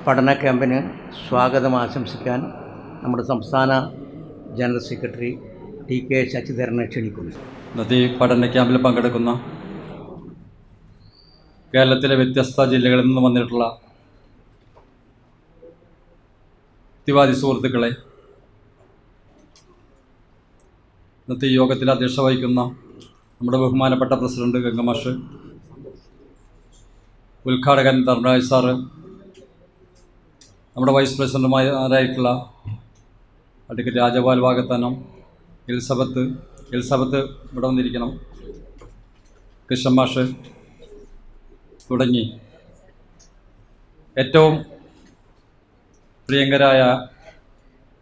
പഠന ക്യാമ്പിന് സ്വാഗതം ആശംസിക്കാൻ നമ്മുടെ സംസ്ഥാന ജനറൽ സെക്രട്ടറി ടി കെ ശശിധരനെ ക്ഷണിക്കുന്നു. ഇന്നത്തെ ഈ പഠന ക്യാമ്പിൽ പങ്കെടുക്കുന്ന കേരളത്തിലെ വ്യത്യസ്ത ജില്ലകളിൽ നിന്ന് വന്നിട്ടുള്ള യുക്തിവാദി സുഹൃത്തുക്കളെ, ഇന്നത്തെ ഈ യോഗത്തിൽ അധ്യക്ഷത വഹിക്കുന്ന നമ്മുടെ ബഹുമാനപ്പെട്ട പ്രസിഡന്റ് ഗംഗമാഷ്, ഉദ്ഘാടകൻ ധർമ്മരാജ് സാറ്, നമ്മുടെ വൈസ് പ്രസിഡന്റുമാരായിട്ടുള്ള അഡ്വക്കേറ്റ് രാജപാൽ വാഗത്താനം, എലിസബത്ത് ഇവിടെ വന്നിരിക്കണം, കൃഷ്ണമാഷ് തുടങ്ങി ഏറ്റവും പ്രിയങ്കരായ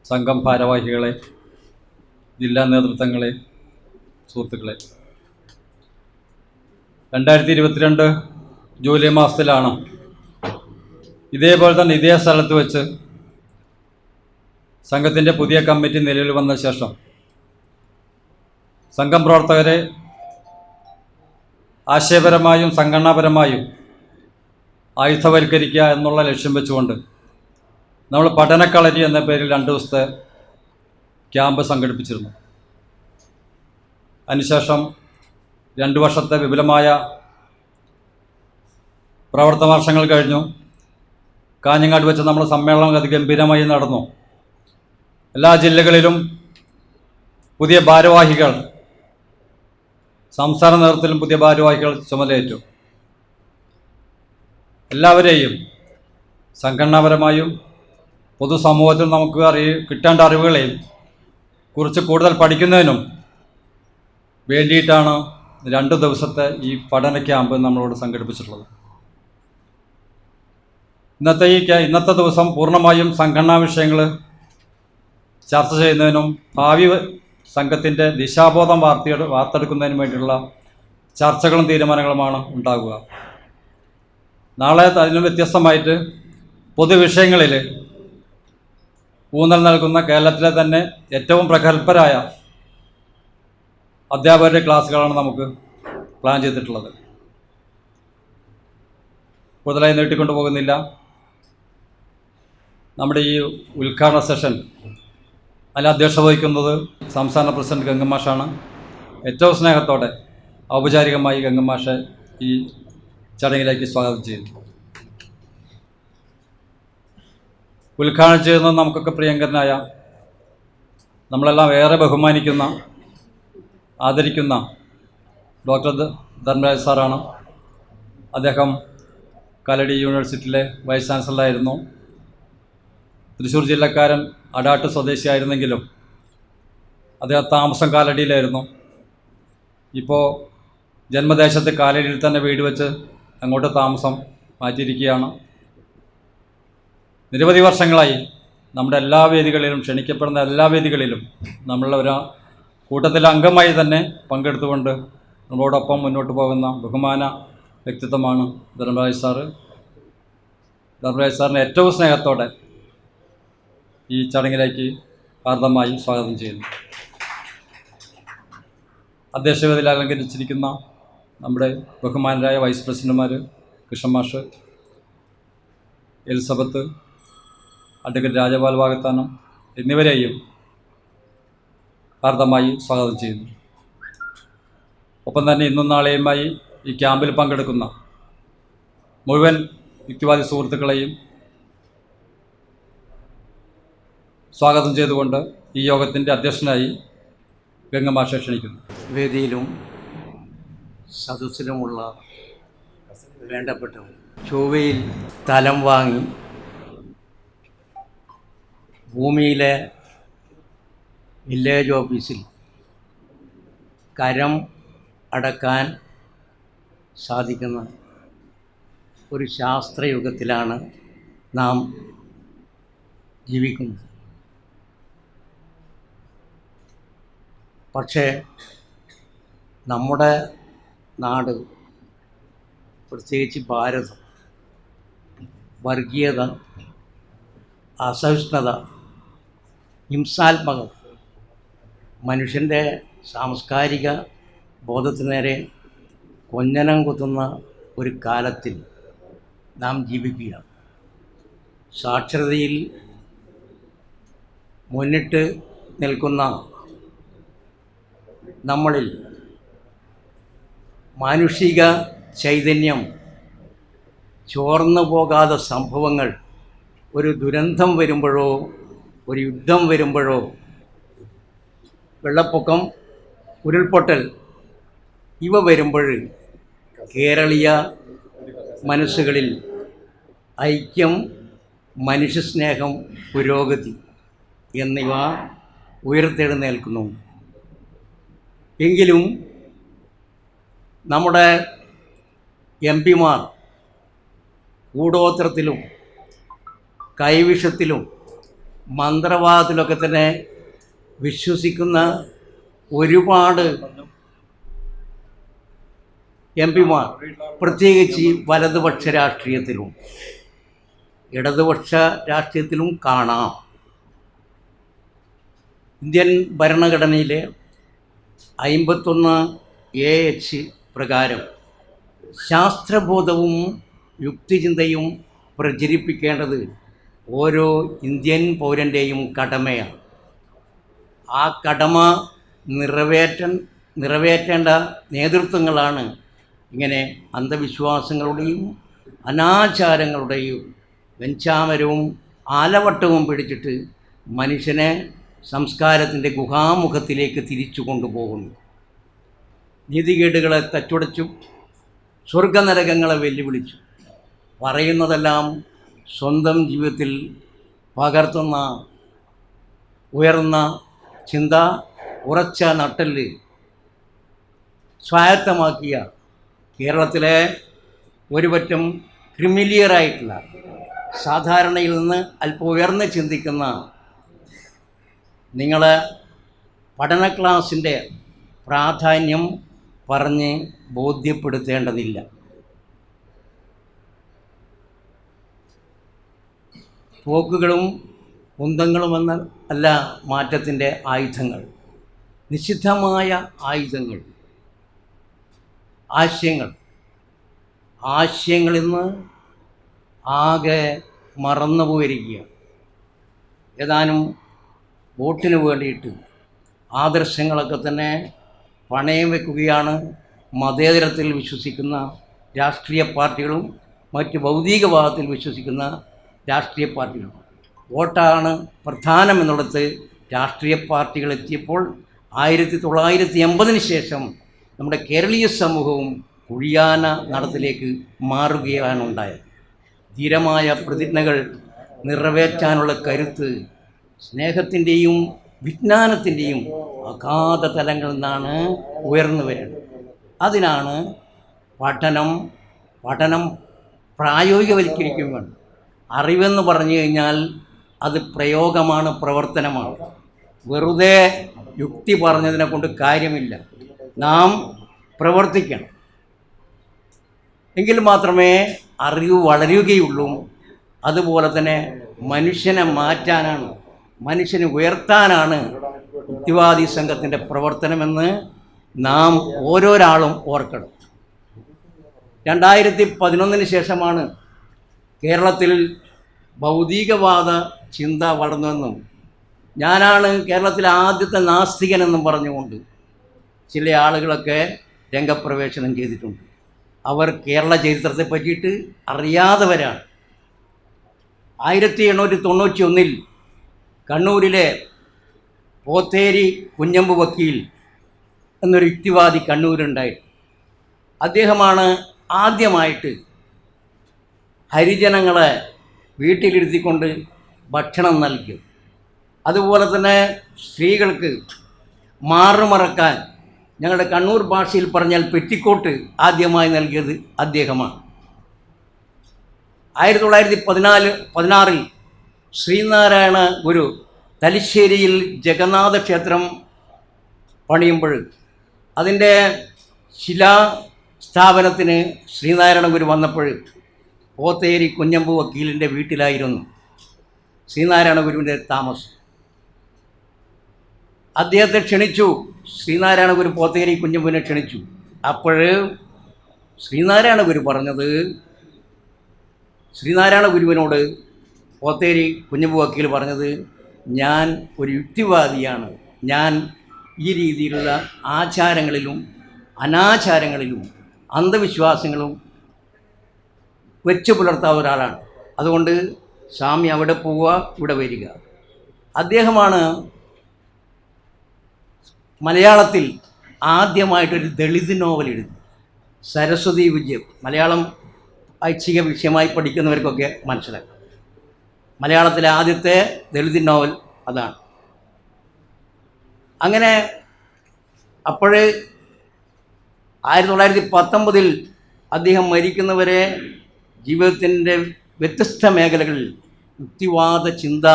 സംഘം ഭാരവാഹികളെ, ജില്ലാ നേതൃത്വങ്ങളെ, സുഹൃത്തുക്കളെ, 2022 ജൂലൈ മാസത്തിലാണ് ഇതേപോലെ തന്നെ ഇതേ സ്ഥലത്ത് വെച്ച് സംഘത്തിൻ്റെ പുതിയ കമ്മിറ്റി നിലവിൽ വന്ന ശേഷം സംഘം പ്രവർത്തകരെ ആശയപരമായും സംഘടനാപരമായും ആയുധവൽക്കരിക്കുക എന്നുള്ള ലക്ഷ്യം വെച്ചുകൊണ്ട് നമ്മൾ പഠനക്കളരി എന്ന പേരിൽ 2 ദിവസത്തെ ക്യാമ്പ് സംഘടിപ്പിച്ചിരുന്നു. അതിനുശേഷം 2 വർഷത്തെ വിപുലമായ പ്രവർത്തന വർഷങ്ങൾ കഴിഞ്ഞു. കാഞ്ഞങ്ങാട് വെച്ച് നമ്മുടെ സമ്മേളനം അതിഗംഭീരമായി നടന്നു. എല്ലാ ജില്ലകളിലും പുതിയ ഭാരവാഹികൾ, സംസ്ഥാന നേതൃത്വത്തിലും പുതിയ ഭാരവാഹികൾ ചുമതലയേറ്റു. എല്ലാവരെയും സംഘടനാപരമായും പൊതുസമൂഹത്തിൽ നമുക്ക് കിട്ടേണ്ട അറിവുകളെയും കുറിച്ച് കൂടുതൽ പഠിക്കുന്നതിനും വേണ്ടിയിട്ടാണ് 2 ദിവസത്തെ ഈ പഠന ക്യാമ്പ് നമ്മളോട് സംഘടിപ്പിച്ചിട്ടുള്ളത്. ഇന്നത്തെ ദിവസം പൂർണ്ണമായും സംഘടനാ വിഷയങ്ങൾ ചർച്ച ചെയ്യുന്നതിനും ഭാവി സംഘത്തിൻ്റെ ദിശാബോധം വാർത്തെടുക്കുന്നതിനും വേണ്ടിയുള്ള ചർച്ചകളും തീരുമാനങ്ങളുമാണ് ഉണ്ടാകുക. നാളെ അതിനും വ്യത്യസ്തമായിട്ട് പൊതുവിഷയങ്ങളിൽ ഊന്നൽ നൽകുന്ന കേരളത്തിലെ തന്നെ ഏറ്റവും പ്രഗത്ഭരായ അധ്യാപകരുടെ ക്ലാസ്സുകളാണ് നമുക്ക് പ്ലാൻ ചെയ്തിട്ടുള്ളത്. കൂടുതലായി നീട്ടിക്കൊണ്ടു പോകുന്നില്ല. നമ്മുടെ ഈ ഉദ്ഘാടന സെഷൻ അതിൽ അധ്യക്ഷത വഹിക്കുന്നത് സംസ്ഥാന പ്രസിഡന്റ് ഗംഗമാഷാണ്. ഏറ്റവും സ്നേഹത്തോടെ ഔപചാരികമായി ഗംഗമാഷെ ഈ ചടങ്ങിലേക്ക് സ്വാഗതം ചെയ്യുന്നു. ഉദ്ഘാടനം ചെയ്യുന്നത് നമുക്കൊക്കെ പ്രിയങ്കരനായ, നമ്മളെല്ലാം ഏറെ ബഹുമാനിക്കുന്ന, ആദരിക്കുന്ന ഡോക്ടർ ധർമ്മരാജ് സാറാണ്. അദ്ദേഹം കാലടി യൂണിവേഴ്സിറ്റിയിലെ വൈസ് ചാൻസലറായിരുന്നു. തൃശ്ശൂർ ജില്ലക്കാരൻ, അടാട്ട് സ്വദേശിയായിരുന്നെങ്കിലും അദ്ദേഹം താമസം കാലടിയിലായിരുന്നു. ഇപ്പോൾ ജന്മദേശത്ത് കാലടിയിൽ തന്നെ വീട് വെച്ച് അങ്ങോട്ട് താമസം മാറ്റിയിരിക്കുകയാണ്. നിരവധി വർഷങ്ങളായി നമ്മുടെ എല്ലാ വേദികളിലും, ക്ഷണിക്കപ്പെടുന്ന എല്ലാ വേദികളിലും നമ്മളുടെ ഒരു കൂട്ടത്തിലെ അംഗമായി തന്നെ പങ്കെടുത്തുകൊണ്ട് നമ്മളോടൊപ്പം മുന്നോട്ട് പോകുന്ന ബഹുമാന വ്യക്തിത്വമാണ് ധർമ്മരാജ് സാറ്. ധർമ്മരാജ് സാറിനെ ഏറ്റവും സ്നേഹത്തോടെ ഈ ചടങ്ങിലേക്ക് ഹാർദമായി സ്വാഗതം ചെയ്യുന്നു. അധ്യക്ഷവേദിയിൽ അലങ്കരിച്ചിരിക്കുന്ന നമ്മുടെ ബഹുമാനരായ വൈസ് പ്രസിഡന്റുമാർ കൃഷ്ണമാഷ്, എലിസബത്ത്, അഡ്വക്കേറ്റ് രാജപാൽ വാഗത്താനം എന്നിവരെയും ഹാർദമായി സ്വാഗതം ചെയ്യുന്നു. ഒപ്പം തന്നെ ഇന്നും നാളെയുമായി ഈ ക്യാമ്പിൽ പങ്കെടുക്കുന്ന മുഴുവൻ യുക്തിവാദി സുഹൃത്തുക്കളെയും സ്വാഗതം ചെയ്തുകൊണ്ട് ഈ യോഗത്തിൻ്റെ അധ്യക്ഷനായി ഗംഗമാഷെ ക്ഷണിക്കുന്നു. വേദിയിലും സദസ്സിലുമുള്ള വേണ്ടപ്പെട്ടവർ, ചൊവ്വയിൽ സ്ഥലം വാങ്ങി ഭൂമിയിലെ വില്ലേജ് ഓഫീസിൽ കരം അടക്കാൻ സാധിക്കുന്ന ഒരു ശാസ്ത്രയുഗത്തിലാണ് നാം ജീവിക്കുന്നത്. പക്ഷേ നമ്മുടെ നാട്, പ്രത്യേകിച്ച് ഭാരതം, വർഗീയത, അസഹിഷ്ണുത, ഹിംസാത്മകം, മനുഷ്യൻ്റെ സാംസ്കാരിക ബോധത്തിനു നേരെ കൊഞ്ഞനം കുത്തുന്ന ഒരു കാലത്തിൽ നാം ജീവിക്കുകയാണ്. സാക്ഷരതയിൽ മുന്നിട്ട് നിൽക്കുന്ന നമ്മളിൽ മാനുഷിക ചൈതന്യം ചോർന്നു പോകാത്ത സംഭവങ്ങൾ ഒരു ദുരന്തം വരുമ്പോഴോ ഒരു യുദ്ധം വരുമ്പോഴോ വെള്ളപ്പൊക്കം, ഉരുൾപൊട്ടൽ ഇവ വരുമ്പോൾ കേരളീയ മനസ്സുകളിൽ ഐക്യം, മനുഷ്യസ്നേഹം, പുരോഗതി എന്നിവ ഉയർത്തെഴുന്നേൽക്കുന്നു. എങ്കിലും നമ്മുടെ എംപിമാർ കൂടോത്രത്തിലും കൈവിഷത്തിലും മന്ത്രവാദത്തിലൊക്കെ തന്നെ വിശ്വസിക്കുന്ന ഒരുപാട് എംപിമാർ, പ്രത്യേകിച്ച് വലതുപക്ഷ രാഷ്ട്രീയത്തിലും ഇടതുപക്ഷ രാഷ്ട്രീയത്തിലും കാണാം. ഇന്ത്യൻ ഭരണഘടനയിലെ 51(a)(h) പ്രകാരം ശാസ്ത്രബോധവും യുക്തിചിന്തയും പ്രചരിപ്പിക്കേണ്ടത് ഓരോ ഇന്ത്യൻ പൗരൻ്റെയും കടമയാണ്. ആ കടമ നിറവേറ്റേണ്ട നേതൃത്വങ്ങളാണ് ഇങ്ങനെ അന്ധവിശ്വാസങ്ങളുടെയും അനാചാരങ്ങളുടെയും വെഞ്ചാമരവും ആലവട്ടവും പിടിച്ചിട്ട് മനുഷ്യനെ സംസ്കാരത്തിൻ്റെ ഗുഹാമുഖത്തിലേക്ക് തിരിച്ചു കൊണ്ടുപോകുന്നു. നീതികേടുകളെ തച്ചുടച്ചു, സ്വർഗനരകങ്ങളെ വെല്ലുവിളിച്ചു, പറയുന്നതെല്ലാം സ്വന്തം ജീവിതത്തിൽ പകർത്തുന്ന ഉയർന്ന ചിന്ത, ഉറച്ച നട്ടെല്ല് സ്വായത്തമാക്കിയ കേരളത്തിലെ ഒരുപറ്റം ക്രിമിലിയറായിട്ടുള്ള, സാധാരണയിൽ നിന്ന് അല്പം ഉയർന്ന് ചിന്തിക്കുന്ന നിങ്ങളെ പഠന ക്ലാസിൻ്റെ പ്രാധാന്യം പറഞ്ഞ് ബോധ്യപ്പെടുത്തേണ്ടതില്ല. പോക്കുകളും കുന്തങ്ങളുമെന്ന അല്ല മാറ്റത്തിൻ്റെ ആയുധങ്ങൾ, നിഷിദ്ധമായ ആയുധങ്ങൾ, ആശയങ്ങളിന്ന് ആകെ മറന്നു പോയിരിക്കുകയാണ്. ഏതാനും വോട്ടിന് വേണ്ടിയിട്ട് ആദർശങ്ങളൊക്കെ തന്നെ പണയം വെക്കുകയാണ് മതേതരത്തിൽ വിശ്വസിക്കുന്ന രാഷ്ട്രീയ പാർട്ടികളും മറ്റ് ഭൗതികവാദത്തിൽ വിശ്വസിക്കുന്ന രാഷ്ട്രീയ പാർട്ടികളും. വോട്ടാണ് പ്രധാനമെന്നുള്ളത് രാഷ്ട്രീയ പാർട്ടികൾ എത്തിയപ്പോൾ 1980 ശേഷം നമ്മുടെ കേരളീയ സമൂഹവും കുഴിയാന നടത്തിലേക്ക് മാറുകയാണ് ഉണ്ടായത്. ധീരമായ പ്രതിജ്ഞകൾ നിറവേറ്റാനുള്ള കരുത്ത് സ്നേഹത്തിൻ്റെയും വിജ്ഞാനത്തിൻ്റെയും അഗാധ തലങ്ങളിൽ നിന്നാണ് ഉയർന്നു വരുന്നത്. അതിനാണ് പഠനം പ്രായോഗികവൽക്കരിക്കുകയും വേണം. അറിവെന്ന് പറഞ്ഞു കഴിഞ്ഞാൽ അത് പ്രയോഗമാണ്, പ്രവർത്തനമാണ്. വെറുതെ യുക്തി പറഞ്ഞതിനെ കൊണ്ട് കാര്യമില്ല. നാം പ്രവർത്തിക്കണം. എങ്കിൽ മാത്രമേ അറിവ് വളരുകയുള്ളൂ. അതുപോലെ തന്നെ മനുഷ്യനെ മാറ്റാനാണ്, മനുഷ്യനെ ഉയർത്താനാണ് യുക്തിവാദി സംഘത്തിൻ്റെ പ്രവർത്തനമെന്ന് നാം ഓരോരാളും ഓർക്കണം. 2011 ശേഷമാണ് കേരളത്തിൽ ഭൗതികവാദ ചിന്ത വളർന്നതെന്നും ഞാനാണ് കേരളത്തിലെ ആദ്യത്തെ നാസ്തികനെന്നും പറഞ്ഞുകൊണ്ട് ചില ആളുകളൊക്കെ രംഗപ്രവേശനം ചെയ്തിട്ടുണ്ട്. അവർ കേരള ചരിത്രത്തെ പറ്റിയിട്ട് അറിയാത്തവരാണ്. 1891 കണ്ണൂരിലെ പോത്തേരി കുഞ്ഞമ്പ് വക്കീൽ എന്നൊരു യുക്തിവാദി കണ്ണൂരുണ്ടായിരുന്നു. അദ്ദേഹമാണ് ആദ്യമായിട്ട് ഹരിജനങ്ങളെ വീട്ടിലിരുത്തിക്കൊണ്ട് ഭക്ഷണം നൽകി. അതുപോലെ തന്നെ സ്ത്രീകൾക്ക് മാറുമറക്കാൻ, ഞങ്ങളുടെ കണ്ണൂർ ഭാഷയിൽ പറഞ്ഞാൽ പെറ്റിക്കോട്ട് ആദ്യമായി നൽകിയത് അദ്ദേഹമാണ്. 1916 ശ്രീനാരായണ ഗുരു തലശ്ശേരിയിൽ ജഗന്നാഥ ക്ഷേത്രം പണിയുമ്പോൾ അതിൻ്റെ ശിലാസ്ഥാപനത്തിന് ശ്രീനാരായണ ഗുരു വന്നപ്പോൾ പോത്തേരി കുഞ്ഞമ്പ് വക്കീലിൻ്റെ വീട്ടിലായിരുന്നു ശ്രീനാരായണ ഗുരുവിൻ്റെ താമസം. അദ്ദേഹത്തെ ക്ഷണിച്ചു. ശ്രീനാരായണ ഗുരു പോത്തേരി കുഞ്ഞമ്പുവിനെ ക്ഷണിച്ചു. അപ്പോൾ ശ്രീനാരായണ ഗുരു പറഞ്ഞത്, ശ്രീനാരായണ ഗുരുവിനോട് പോത്തേരി കുഞ്ഞമ്പു വക്കീൽ പറഞ്ഞത്, ഞാൻ ഒരു യുക്തിവാദിയാണ്, ഞാൻ ഈ രീതിയിലുള്ള ആചാരങ്ങളിലും അനാചാരങ്ങളിലും അന്ധവിശ്വാസങ്ങളും വെച്ച് പുലർത്താത്ത ഒരാളാണ്. അതുകൊണ്ട് സ്വാമി അവിടെ പോവുക, ഇവിടെ വരിക. അദ്ദേഹമാണ് മലയാളത്തിൽ ആദ്യമായിട്ടൊരു ദളിത് നോവൽ എഴുതി. സരസ്വതി വിജയം, മലയാളം ഐച്ഛിക വിഷയമായി പഠിക്കുന്നവർക്കൊക്കെ മനസ്സിലാക്കാം. മലയാളത്തിലെ ആദ്യത്തെ ദളിത് നോവൽ അതാണ്. അങ്ങനെ അപ്പോഴേ 1919 അദ്ദേഹം മരിക്കുന്നവരെ ജീവിതത്തിൻ്റെ വ്യത്യസ്ത മേഖലകളിൽ യുക്തിവാദ ചിന്ത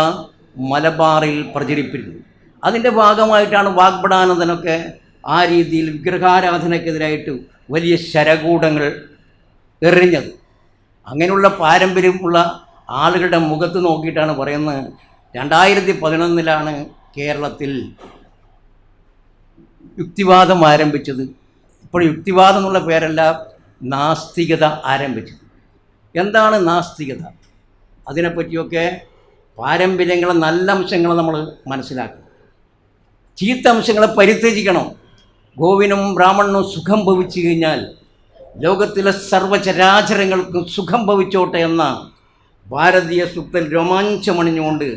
മലബാറിൽ പ്രചരിപ്പിക്കുന്നു. അതിൻ്റെ ഭാഗമായിട്ടാണ് വാഗ്ഭടാനന്ദനൊക്കെ ആ രീതിയിൽ വിഗ്രഹാരാധനയ്ക്കെതിരായിട്ട് വലിയ ശരകൂടങ്ങൾ എറിഞ്ഞത്. അങ്ങനെയുള്ള പാരമ്പര്യമുള്ള ആളുകളുടെ മുഖത്ത് നോക്കിയിട്ടാണ് പറയുന്നത്, 2011 കേരളത്തിൽ യുക്തിവാദം ആരംഭിച്ചത്. ഇപ്പോൾ യുക്തിവാദം എന്നുള്ള പേരല്ല, നാസ്തികത ആരംഭിച്ചത്. എന്താണ് നാസ്തികത? അതിനെപ്പറ്റിയൊക്കെ പാരമ്പര്യങ്ങളെ നല്ല അംശങ്ങൾ നമ്മൾ മനസ്സിലാക്കണം, ചീത്ത അംശങ്ങളെ പരിത്യജിക്കണം. ഗോവിനും ബ്രാഹ്മണനും സുഖം ഭവിച്ചു കഴിഞ്ഞാൽ ലോകത്തിലെ സർവ്വചരാചരങ്ങൾക്കും സുഖം ഭവിച്ചോട്ടെ എന്ന ഭാരതീയ സൂക്തത്തിൽ രോമാഞ്ചമണിഞ്ഞുകൊണ്ട്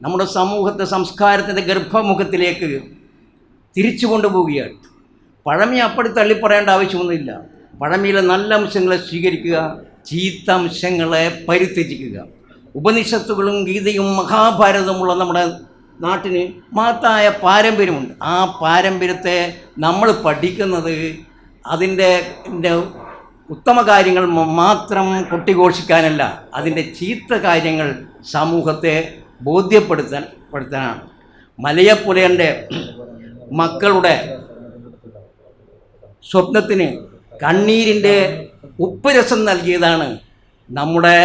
നമ്മുടെ സമൂഹത്തെ സംസ്കാരത്തിൻ്റെ ഗർഭമുഖത്തിലേക്ക് തിരിച്ചു കൊണ്ടുപോവുകയാണ്. പഴമയെ അപ്പടി തള്ളിപ്പറയേണ്ട ആവശ്യമൊന്നുമില്ല. പഴമയിലെ നല്ല അംശങ്ങളെ സ്വീകരിക്കുക, ചീത്ത അംശങ്ങളെ പരിത്യജിക്കുക. ഉപനിഷത്തുകളും ഗീതയും മഹാഭാരതമുള്ള നമ്മുടെ നാട്ടിന് മഹത്തായ പാരമ്പര്യമുണ്ട്. ആ പാരമ്പര്യത്തെ നമ്മൾ പഠിക്കുന്നത് അതിൻ്റെ ഉത്തമ കാര്യങ്ങൾ മാത്രം കൊട്ടിഘോഷിക്കാനല്ല, അതിൻ്റെ ചീത്ത കാര്യങ്ങൾ സമൂഹത്തെ ബോധ്യപ്പെടുത്താനാണ്. മലയപ്പുലയൻ്റെ മക്കളുടെ സ്വപ്നത്തിന് കണ്ണീരിൻ്റെ ഉപ്പുരസം നൽകിയതാണ് നമ്മുടെ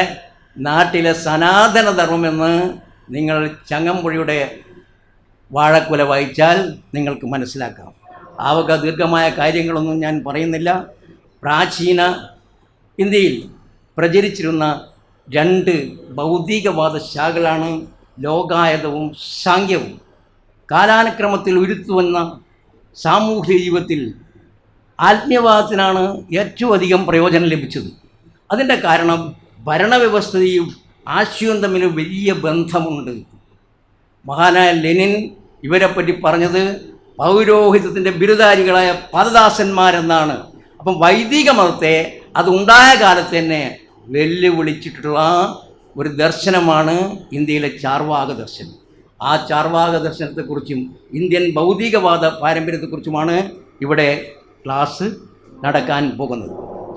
നാട്ടിലെ സനാതന ധർമ്മമെന്ന് നിങ്ങൾ ചങ്ങമ്പുഴയുടെ വാഴക്കുല വായിച്ചാൽ നിങ്ങൾക്ക് മനസ്സിലാക്കാം. ആവക ദീർഘമായ കാര്യങ്ങളൊന്നും ഞാൻ പറയുന്നില്ല. പ്രാചീന ഇന്ത്യയിൽ പ്രചരിച്ചിരുന്ന 2 ഭൗതികവാദ ശാഖകളാണ് ലോകായതവും സാങ്ക്യവും. കാലാനുക്രമത്തിൽ ഉരുത്തുവന്ന സാമൂഹിക ജീവിതത്തിൽ ആത്മീയവാദത്തിനാണ് ഏറ്റവും അധികം പ്രയോജനം ലഭിച്ചത്. അതിൻ്റെ കാരണം ഭരണവ്യവസ്ഥയും ആശയവും തമ്മിൽ വലിയ ബന്ധമുണ്ട്. മഹാനായ ലെനിൻ ഇവരെപ്പറ്റി പറഞ്ഞത് പൗരോഹിത്യത്തിൻ്റെ ബിരുദാരികളായ പദദാസന്മാരെന്നാണ്. അപ്പം വൈദിക മതത്തെ അതുണ്ടായ കാലത്ത് തന്നെ വെല്ലുവിളിച്ചിട്ടുള്ള ഒരു ദർശനമാണ് ഇന്ത്യയിലെ ചാർവാക ദർശനം. ആ ചാർവാക ദർശനത്തെക്കുറിച്ചും ഇന്ത്യൻ ഭൗതികവാദ പാരമ്പര്യത്തെക്കുറിച്ചുമാണ് ഇവിടെ ക്ലാസ് നടക്കാൻ പോകുന്നത്.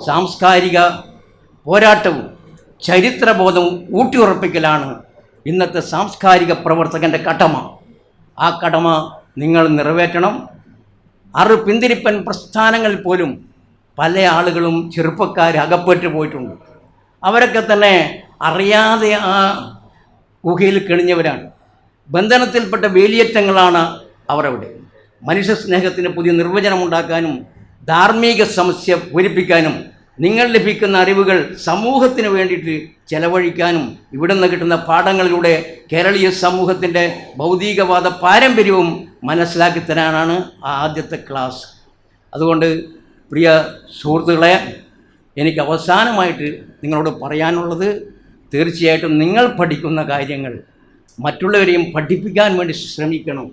സാംസ്കാരിക പോരാട്ടവും ചരിത്രബോധവും ഊട്ടിയുറപ്പിക്കലാണ് ഇന്നത്തെ സാംസ്കാരിക പ്രവർത്തകൻ്റെ കടമ. ആ കടമ നിങ്ങൾ നിറവേറ്റണം. പിന്തിരിപ്പൻ പ്രസ്ഥാനങ്ങളിൽ പോലും പല ആളുകളും ചെറുപ്പക്കാർ അകപ്പെട്ടു പോയിട്ടുണ്ട്. അവരൊക്കെ തന്നെ അറിയാതെ ആ ഗുഹയിൽ കിണിഞ്ഞവരാണ്. ബന്ധനത്തിൽപ്പെട്ട വേലിയേറ്റങ്ങളാണ് അവരവിടെ. മനുഷ്യ സ്നേഹത്തിന് പുതിയ നിർവചനമുണ്ടാക്കാനും ധാർമ്മിക സമസ്യ പൂരിപ്പിക്കാനും നിങ്ങൾ ലഭിക്കുന്ന അറിവുകൾ സമൂഹത്തിന് വേണ്ടിയിട്ട് ചെലവഴിക്കാനും ഇവിടെ നിന്ന് കിട്ടുന്ന പാഠങ്ങളിലൂടെ കേരളീയ സമൂഹത്തിൻ്റെ ഭൗതികവാദ പാരമ്പര്യവും മനസ്സിലാക്കി തരാനാണ് ആദ്യത്തെ ക്ലാസ്. അതുകൊണ്ട് പ്രിയ സുഹൃത്തുക്കളെ, എനിക്ക് അവസാനമായിട്ട് നിങ്ങളോട് പറയാനുള്ളത്, തീർച്ചയായിട്ടും നിങ്ങൾ പഠിക്കുന്ന കാര്യങ്ങൾ മറ്റുള്ളവരെയും പഠിപ്പിക്കാൻ വേണ്ടി ശ്രമിക്കണം.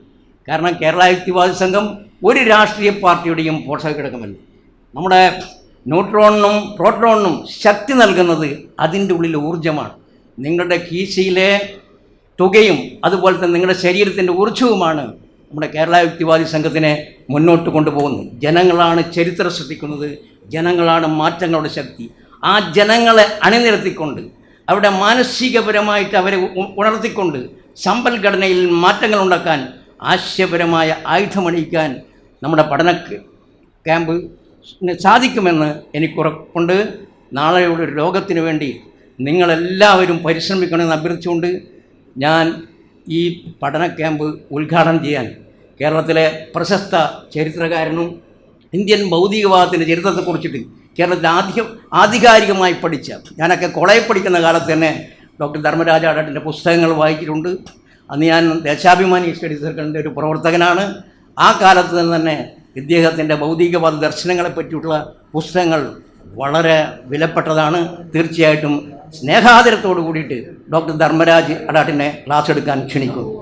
കാരണം കേരള യുക്തിവാദി സംഘം ഒരു രാഷ്ട്രീയ പാർട്ടിയുടെയും പോഷകഘടകമല്ല. നമ്മുടെ ന്യൂട്രോണിനും പ്രോട്ടോണിനും ശക്തി നൽകുന്നത് അതിൻ്റെ ഉള്ളിൽ ഊർജ്ജമാണ്. നിങ്ങളുടെ കീശയിലെ തുകയും അതുപോലെ തന്നെ നിങ്ങളുടെ ശരീരത്തിൻ്റെ ഊർജ്ജവുമാണ് നമ്മുടെ കേരള യുക്തിവാദി സംഘത്തിനെ മുന്നോട്ട് കൊണ്ടുപോകുന്നത്. ജനങ്ങളാണ് ചരിത്രം സൃഷ്ടിക്കുന്നത്, ജനങ്ങളാണ് മാറ്റങ്ങളുടെ ശക്തി. ആ ജനങ്ങളെ അണിനിരത്തിക്കൊണ്ട് അവരുടെ മാനസികപരമായിട്ട് അവരെ ഉണർത്തിക്കൊണ്ട് സമ്പൽഘടനയിൽ മാറ്റങ്ങൾ ഉണ്ടാക്കാൻ, ആശയപരമായ ആയുധമണിയിക്കാൻ നമ്മുടെ പഠന ക്യാമ്പ് സാധിക്കുമെന്ന് എനിക്കുറപ്പുണ്ട്. നാളെയുള്ള ഒരു ലോകത്തിന് വേണ്ടി നിങ്ങളെല്ലാവരും പരിശ്രമിക്കണമെന്ന് അഭ്യർത്ഥിച്ചുകൊണ്ട് ഞാൻ ഈ പഠന ക്യാമ്പ് ഉദ്ഘാടനം ചെയ്യാൻ കേരളത്തിലെ പ്രശസ്ത ചരിത്രകാരനും ഇന്ത്യൻ ഭൗതികവാദത്തിൻ്റെ ചരിത്രത്തെക്കുറിച്ചിട്ട് കേരളത്തിൽ ആധികാരികമായി പഠിച്ച, ഞാനൊക്കെ കോളേജിൽ പഠിക്കുന്ന കാലത്ത് തന്നെ ഡോക്ടർ ധർമ്മരാജ അടാട്ടിൻ്റെ പുസ്തകങ്ങൾ വായിച്ചിട്ടുണ്ട്. അന്ന് ഞാൻ ദേശാഭിമാനി സ്റ്റഡി സർക്കിളിൻ്റെ ഒരു പ്രവർത്തകനാണ്. ആ കാലത്ത് തന്നെ ഇദ്ദേഹത്തിൻ്റെ ഭൗതികവാദ ദർശനങ്ങളെ പറ്റിയിട്ടുള്ള പുസ്തകങ്ങൾ വളരെ വിലപ്പെട്ടതാണ്. തീർച്ചയായിട്ടും സ്നേഹാദരത്തോടു കൂടിയിട്ട് ഡോക്ടർ ധർമ്മരാജ് അടാട്ടിനെ ക്ലാസ് എടുക്കാൻ ക്ഷണിക്കുന്നു.